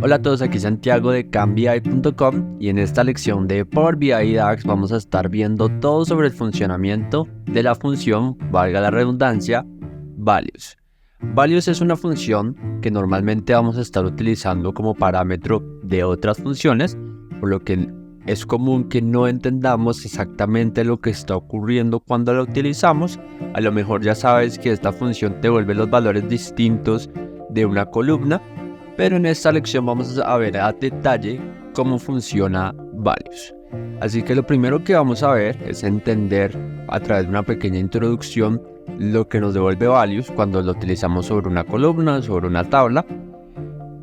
Hola a todos, aquí Santiago de Cambia.com y en esta lección de Power BI y DAX vamos a estar viendo todo sobre el funcionamiento de la función, valga la redundancia, values. Values es una función que normalmente vamos a estar utilizando como parámetro de otras funciones, por lo que es común que no entendamos exactamente lo que está ocurriendo cuando la utilizamos. A lo mejor ya sabes que esta función te devuelve los valores distintos de una columna, pero en esta lección vamos a ver a detalle cómo funciona values. Así que lo primero que vamos a ver es entender a través de una pequeña introducción lo que nos devuelve values cuando lo utilizamos sobre una columna, sobre una tabla.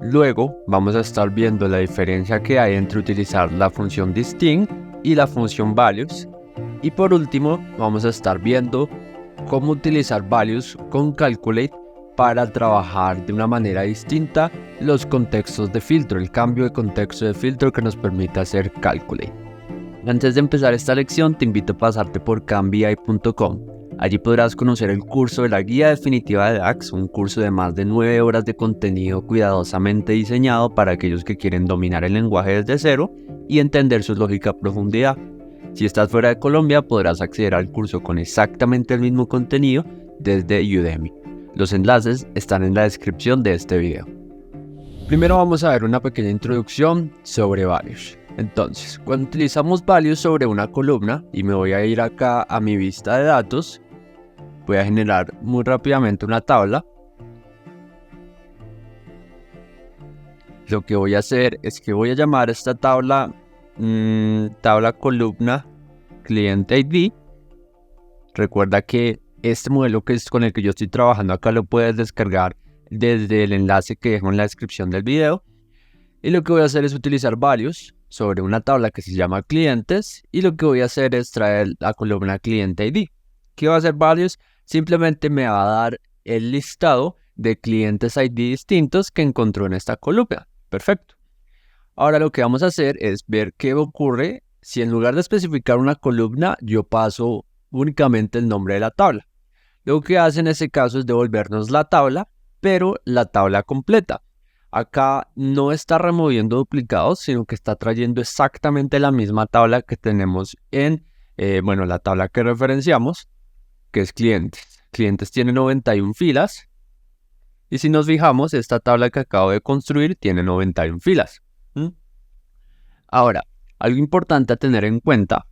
Luego vamos a estar viendo la diferencia que hay entre utilizar la función distinct y la función values. Y por último vamos a estar viendo cómo utilizar values con calculate para trabajar de una manera distinta los contextos de filtro, el cambio de contexto de filtro que nos permite hacer calculate. Antes de empezar esta lección te invito a pasarte por Cambia.com. Allí podrás conocer el curso de la guía definitiva de DAX, un curso de más de 9 horas de contenido cuidadosamente diseñado para aquellos que quieren dominar el lenguaje desde cero y entender su lógica a profundidad. Si estás fuera de Colombia podrás acceder al curso con exactamente el mismo contenido desde Udemy. Los enlaces están en la descripción de este video. Primero vamos a ver una pequeña introducción sobre values. Entonces, cuando utilizamos values sobre una columna, y me voy a ir acá a mi vista de datos, voy a generar muy rápidamente una tabla. Lo que voy a hacer es que voy a llamar a esta tabla tabla columna cliente ID. Recuerda que este modelo que es con el que yo estoy trabajando acá lo puedes descargar desde el enlace que dejo en la descripción del video. Y lo que voy a hacer es utilizar values sobre una tabla que se llama clientes, y lo que voy a hacer es traer la columna cliente ID. ¿Qué va a hacer values? Simplemente me va a dar el listado de clientes ID distintos que encontró en esta columna. Perfecto. Ahora lo que vamos a hacer es ver qué ocurre si en lugar de especificar una columna yo paso únicamente el nombre de la tabla. Lo que hace en ese caso es devolvernos la tabla, pero la tabla completa. Acá no está removiendo duplicados, sino que está trayendo exactamente la misma tabla que tenemos en, la tabla que referenciamos, que es clientes. Clientes tiene 91 filas. Y si nos fijamos, esta tabla que acabo de construir tiene 91 filas. Ahora, algo importante a tener en cuenta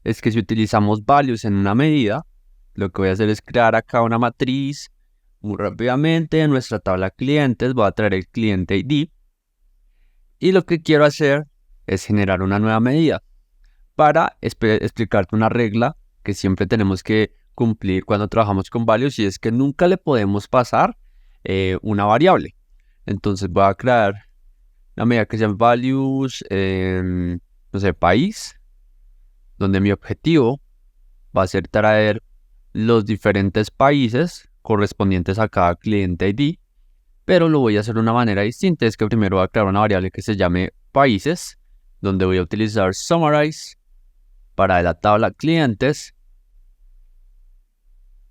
es que si utilizamos values en una medida, lo que voy a hacer es crear acá una matriz muy rápidamente. En nuestra tabla clientes voy a traer el cliente ID. Y lo que quiero hacer es generar una nueva medida para explicarte una regla que siempre tenemos que cumplir cuando trabajamos con values, y es que nunca le podemos pasar una variable. Entonces voy a crear una medida que se llama values, país, donde mi objetivo va a ser traer los diferentes países correspondientes a cada cliente ID, pero lo voy a hacer de una manera distinta. Es que primero voy a crear una variable que se llame países, donde voy a utilizar summarize para la tabla clientes,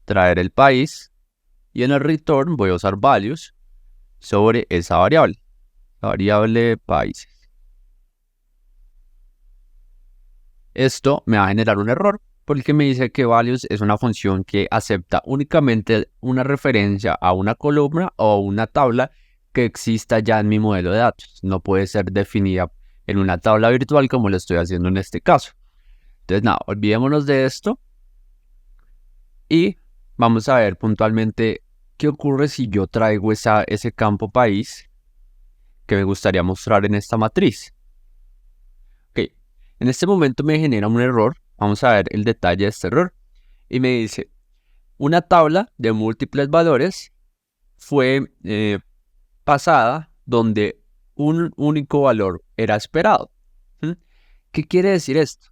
traer el país, y en el return voy a usar values sobre esa variable, la variable países. Esto me va a generar un error porque me dice que values es una función que acepta únicamente una referencia a una columna o una tabla que exista ya en mi modelo de datos. No puede ser definida en una tabla virtual como lo estoy haciendo en este caso. Entonces nada, olvidémonos de esto y vamos a ver puntualmente qué ocurre si yo traigo ese campo país que me gustaría mostrar en esta matriz. Ok, en este momento me genera un error. Vamos a ver el detalle de este error. Y me dice, una tabla de múltiples valores fue pasada donde un único valor era esperado. ¿Qué quiere decir esto?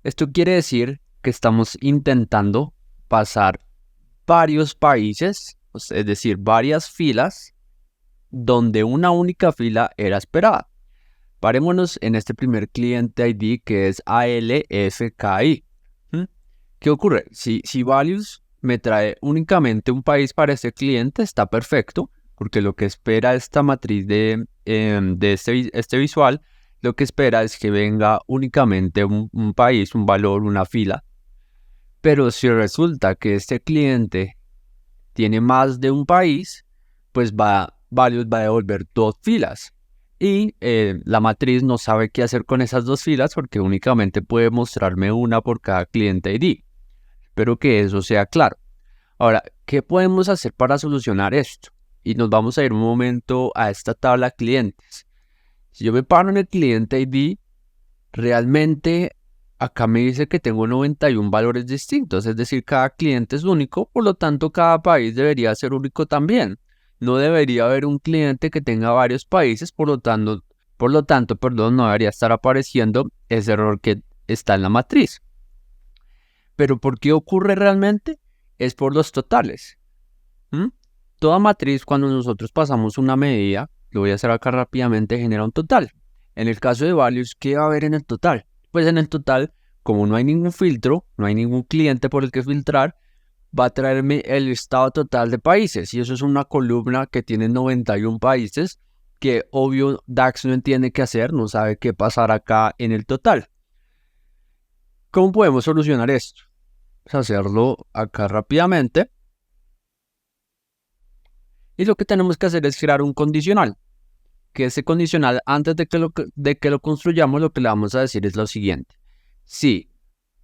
Esto quiere decir que estamos intentando pasar varios países, es decir, varias filas, donde una única fila era esperada. Parémonos en este primer cliente ID que es ALFKI. ¿Qué ocurre? Si values me trae únicamente un país para este cliente, está perfecto. porque lo que espera esta matriz de este visual, lo que espera es que venga únicamente un país, un valor, una fila. Pero si resulta que este cliente tiene más de un país, pues Values va a devolver dos filas. Y la matriz no sabe qué hacer con esas dos filas porque únicamente puede mostrarme una por cada cliente ID. Espero que eso sea claro. Ahora, ¿qué podemos hacer para solucionar esto? Y nos vamos a ir un momento a esta tabla clientes. Si yo me paro en el cliente ID, realmente acá me dice que tengo 91 valores distintos, es decir, cada cliente es único, por lo tanto cada país debería ser único también. No debería haber un cliente que tenga varios países, perdón, no debería estar apareciendo ese error que está en la matriz. ¿Pero por qué ocurre realmente? Es por los totales. Toda matriz, cuando nosotros pasamos una medida, lo voy a hacer acá rápidamente, genera un total. En el caso de values, ¿qué va a haber en el total? Pues en el total, como no hay ningún filtro, no hay ningún cliente por el que filtrar, va a traerme el listado total de países. Y eso es una columna que tiene 91 países, que obvio DAX no entiende qué hacer, no sabe qué pasar acá en el total. ¿Cómo podemos solucionar esto? Pues hacerlo acá rápidamente. Y lo que tenemos que hacer es crear un condicional. Que ese condicional, antes de que lo construyamos, lo que le vamos a decir es lo siguiente. Si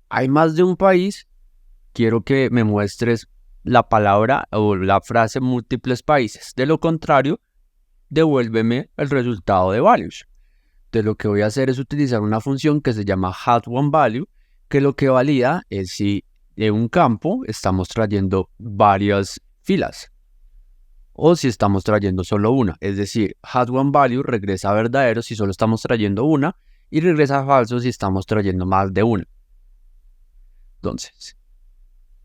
hay más de un país, quiero que me muestres la palabra o la frase múltiples países. De lo contrario, devuélveme el resultado de values. Entonces lo que voy a hacer es utilizar una función que se llama addOneValue, que lo que valida es si de un campo estamos trayendo varias filas o si estamos trayendo solo una. Es decir, addOneValue regresa a verdadero si solo estamos trayendo una y regresa a falso si estamos trayendo más de una. Entonces,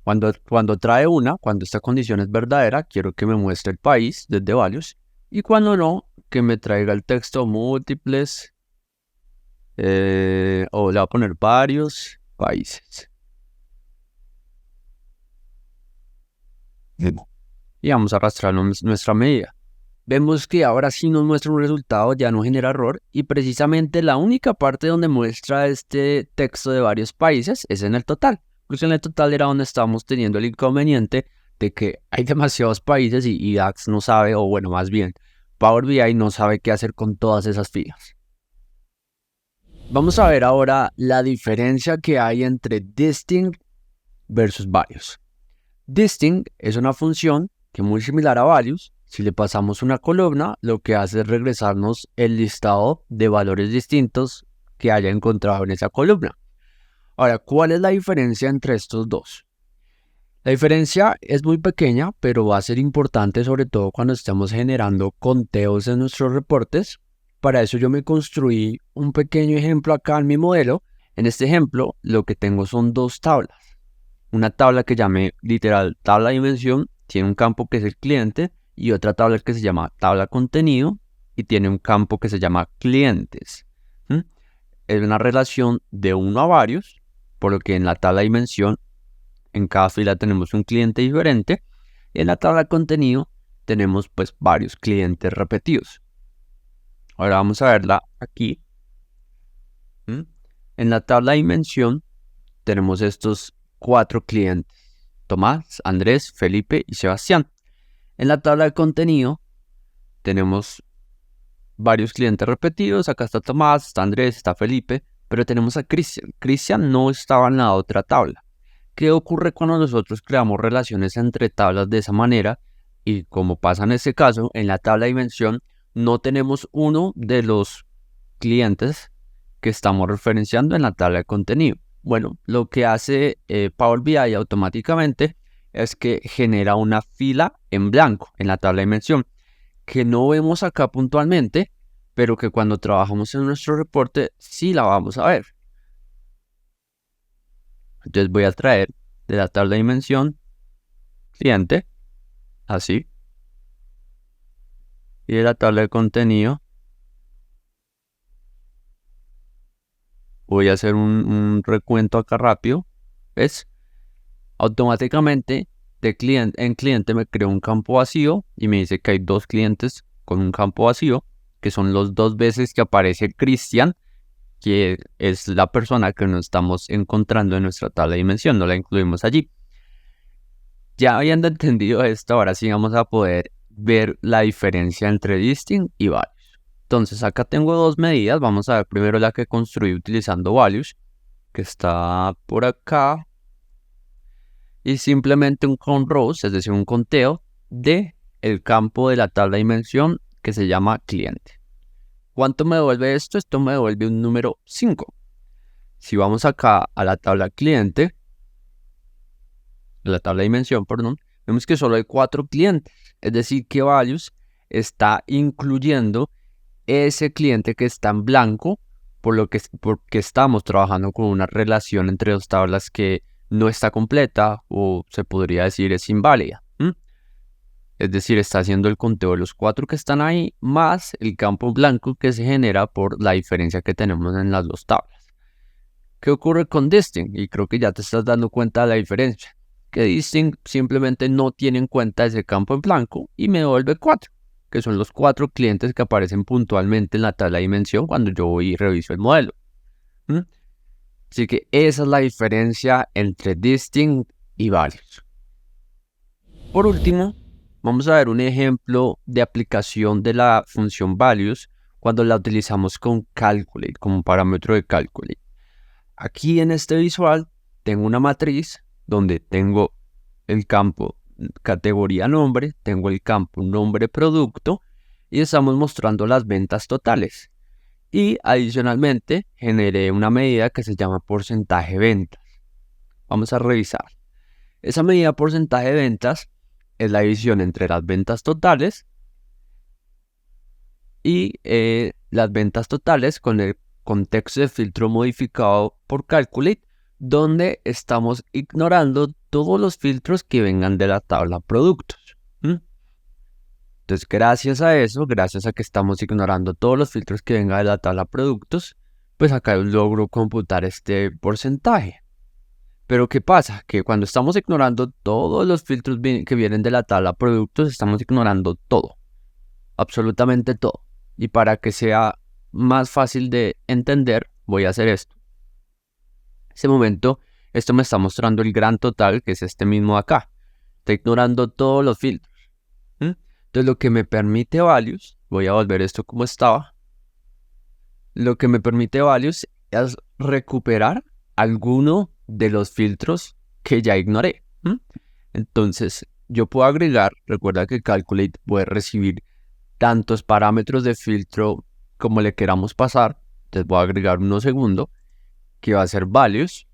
cuando trae una, cuando esta condición es verdadera, quiero que me muestre el país desde values, y cuando no, que me traiga el texto múltiples, o le voy a poner varios países. Y vamos a arrastrar nuestra medida. Vemos que ahora sí nos muestra un resultado, ya no genera error, y precisamente la única parte donde muestra este texto de varios países es en el total. Incluso en el total era donde estábamos teniendo el inconveniente de que hay demasiados países y DAX no sabe, o bueno, más bien, Power BI no sabe qué hacer con todas esas filas. Vamos a ver ahora la diferencia que hay entre distinct versus varios. Distinct es una función que es muy similar a values. Si le pasamos una columna, lo que hace es regresarnos el listado de valores distintos que haya encontrado en esa columna. Ahora, ¿cuál es la diferencia entre estos dos? La diferencia es muy pequeña, pero va a ser importante sobre todo cuando estemos generando conteos en nuestros reportes. Para eso yo me construí un pequeño ejemplo acá en mi modelo. En este ejemplo, lo que tengo son dos tablas. Una tabla que llamé literal tabla dimensión, tiene un campo que es el cliente, y otra tabla que se llama tabla contenido y tiene un campo que se llama clientes. Es una relación de 1 a varios, por lo que en la tabla dimensión en cada fila tenemos un cliente diferente y en la tabla contenido tenemos pues varios clientes repetidos. Ahora vamos a verla aquí. En la tabla dimensión tenemos estos 4 clientes: Tomás, Andrés, Felipe y Sebastián. En la tabla de contenido tenemos varios clientes repetidos. Acá está Tomás, está Andrés, está Felipe, pero tenemos a Cristian. Cristian no estaba en la otra tabla. ¿Qué ocurre cuando nosotros creamos relaciones entre tablas de esa manera? Y como pasa en este caso, en la tabla de dimensión no tenemos uno de los clientes que estamos referenciando en la tabla de contenido. Bueno, lo que hace Power BI automáticamente es que genera una fila en blanco en la tabla de dimensión que no vemos acá puntualmente, pero que cuando trabajamos en nuestro reporte sí la vamos a ver. Entonces voy a traer de la tabla de dimensión cliente, así, y de la tabla de contenido voy a hacer un recuento acá rápido. ¿Ves? Automáticamente en cliente me creo un campo vacío y me dice que hay dos clientes con un campo vacío, que son los dos veces que aparece Cristian, que es la persona que nos estamos encontrando en nuestra tabla de dimensión, no la incluimos allí. Ya habiendo entendido esto, ahora sí vamos a poder ver la diferencia entre distinct y values. Entonces acá tengo dos medidas, vamos a ver primero la que construí utilizando values, que está por acá, y simplemente un count rows, es decir, un conteo de el campo de la tabla de dimensión que se llama cliente. ¿Cuánto me devuelve esto? Esto me devuelve un número 5. Si vamos acá a la tabla cliente, la tabla de dimensión, perdón, vemos que solo hay 4 clientes. Es decir, que values está incluyendo ese cliente que está en blanco, porque estamos trabajando con una relación entre dos tablas que no está completa o se podría decir es inválida. Es decir, está haciendo el conteo de los 4 que están ahí más el campo blanco que se genera por la diferencia que tenemos en las dos tablas. ¿Qué ocurre con distinct? Y creo que ya te estás dando cuenta de la diferencia. Que distinct simplemente no tiene en cuenta ese campo en blanco y me devuelve 4, que son los 4 clientes que aparecen puntualmente en la tabla de dimensión cuando yo voy y reviso el modelo. Así que esa es la diferencia entre distinct y values. Por último, vamos a ver un ejemplo de aplicación de la función values cuando la utilizamos con calculate, como parámetro de calculate. Aquí en este visual tengo una matriz donde tengo el campo categoría nombre, tengo el campo nombre producto y estamos mostrando las ventas totales. Y adicionalmente generé una medida que se llama porcentaje de ventas. Vamos a revisar. Esa medida porcentaje de ventas es la división entre las ventas totales y las ventas totales con el contexto de filtro modificado por Calculate, donde estamos ignorando todos los filtros que vengan de la tabla productos. Entonces, gracias a eso, gracias a que estamos ignorando todos los filtros que vengan de la tabla productos, pues acá yo logro computar este porcentaje. Pero ¿qué pasa? Que cuando estamos ignorando todos los filtros que vienen de la tabla productos, estamos ignorando todo, absolutamente todo. Y para que sea más fácil de entender, voy a hacer esto. En ese momento, esto me está mostrando el gran total, que es este mismo de acá. Está ignorando todos los filtros. Entonces, lo que me permite values, voy a volver esto como estaba. Lo que me permite values es recuperar alguno de los filtros que ya ignoré. Entonces, yo puedo agregar, recuerda que Calculate puede recibir tantos parámetros de filtro como le queramos pasar. Entonces voy a agregar uno segundo, que va a ser values,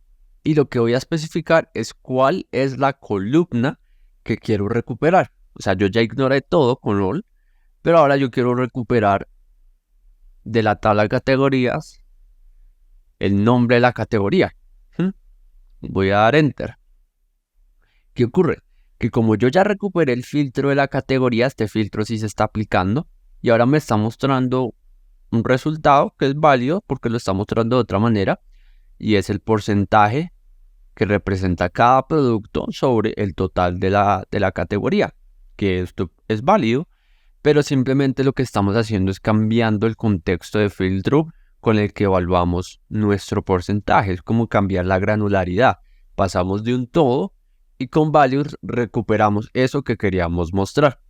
y lo que voy a especificar es cuál es la columna que quiero recuperar. O sea, yo ya ignoré todo con all, pero ahora yo quiero recuperar de la tabla de categorías el nombre de la categoría. Voy a dar enter. ¿Qué ocurre? Que como yo ya recuperé el filtro de la categoría, este filtro sí se está aplicando y ahora me está mostrando un resultado que es válido porque lo está mostrando de otra manera y es el porcentaje que representa cada producto sobre el total de la categoría, que esto es válido, pero simplemente lo que estamos haciendo es cambiando el contexto de filtro con el que evaluamos nuestro porcentaje. Es como cambiar la granularidad. Pasamos de un todo y con values recuperamos eso que queríamos mostrar.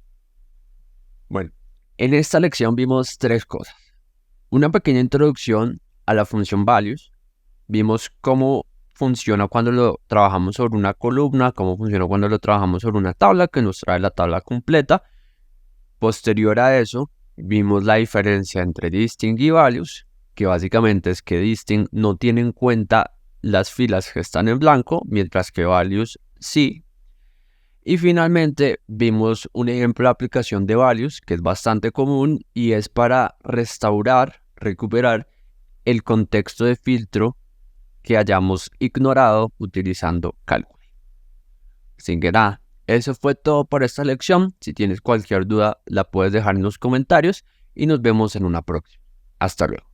Bueno, en esta lección vimos 3 cosas. Una pequeña introducción a la función values. Vimos cómo funciona cuando lo trabajamos sobre una columna, cómo funciona cuando lo trabajamos sobre una tabla que nos trae la tabla completa. Posterior a eso, vimos la diferencia entre distinct y values, que básicamente es que distinct no tiene en cuenta las filas que están en blanco, mientras que values sí. Y finalmente vimos un ejemplo de aplicación de values que es bastante común y es para recuperar el contexto de filtro que hayamos ignorado utilizando cálculo. Así que nada, eso fue todo por esta lección. Si tienes cualquier duda la puedes dejar en los comentarios y nos vemos en una próxima. Hasta luego.